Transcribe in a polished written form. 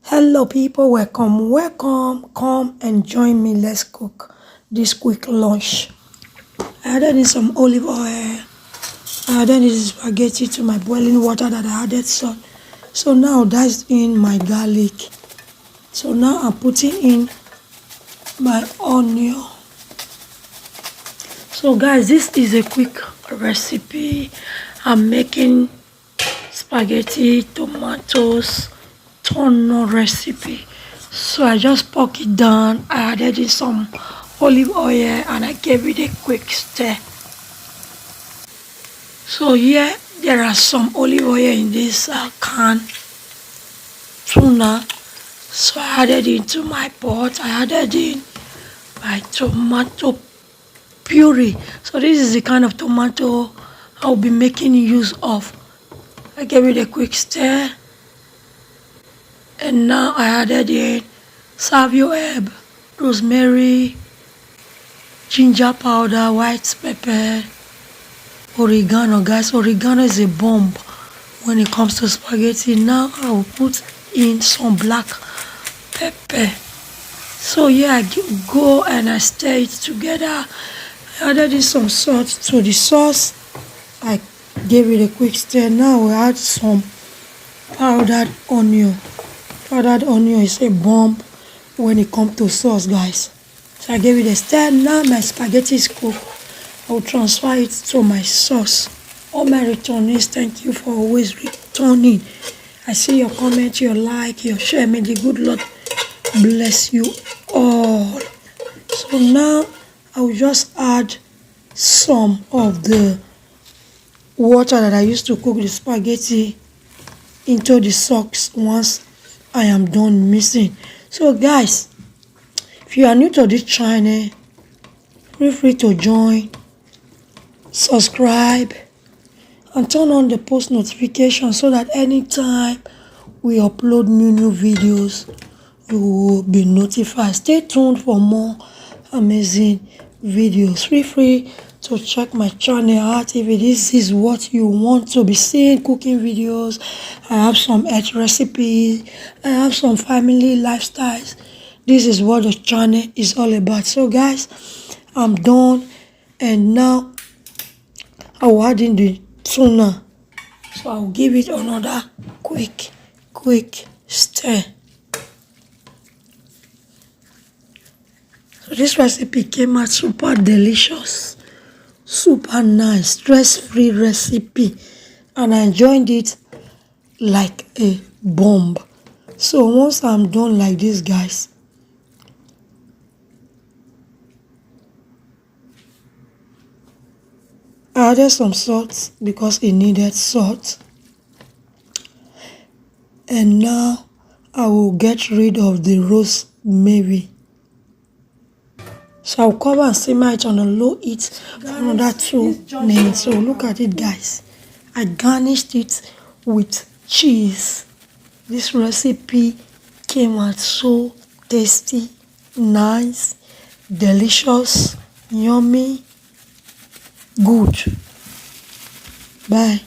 Hello people, welcome, come and join me. Let's cook this quick lunch. I added in some olive oil. I added in spaghetti to my boiling water that I added salt. So now that's in my garlic. So now I'm putting in my onion. So guys, this is a quick recipe. I'm making spaghetti, tomatoes, tonno recipe. So I just poke it down. I added in some olive oil and I gave it a quick stir. So here there are some olive oil in this can tuna. So I added into my pot. I added in my tomato puree. So this is the kind of tomato I'll be making use of. I gave it a quick stir. And now I added in salvio herb, rosemary, ginger powder, white pepper, oregano. Guys, oregano is a bomb when it comes to spaghetti. Now I will put in some black pepper. So yeah, I go and I stir it together. I added in some salt to the sauce. I gave it a quick stir. Now we add some powdered onion. Powdered onion is a bomb when it comes to sauce, guys. So I gave it a stir. Now my spaghetti is cooked. I will transfer it to my sauce. All my returnees, thank you for always returning. I see your comment, your like, your share. May the good Lord bless you all. So now I will just add some of the water that I used to cook the spaghetti into the sauce once I am done mixing. So guys, if you are new to this channel, feel free to join, subscribe, and turn on the post notification so that anytime we upload new videos, you will be notified. Stay tuned for more amazing videos. Feel free to check my channel out if this is what you want to be seeing, cooking videos. I have some health recipes, I have some family lifestyles. This is what the channel is all about. So guys, I'm done, and now I will add in the tuna. So I'll give it another quick stir. So this recipe came out super delicious, super nice, stress-free recipe, and I enjoyed it like a bomb. So once I'm done like this, guys, I added some salt because it needed salt, and now I will get rid of the rosemary. So I'll cover and simmer it on a low heat for another 2 minutes. So look at it, guys. I garnished it with cheese. This recipe came out so tasty, nice, delicious, yummy, good. Bye.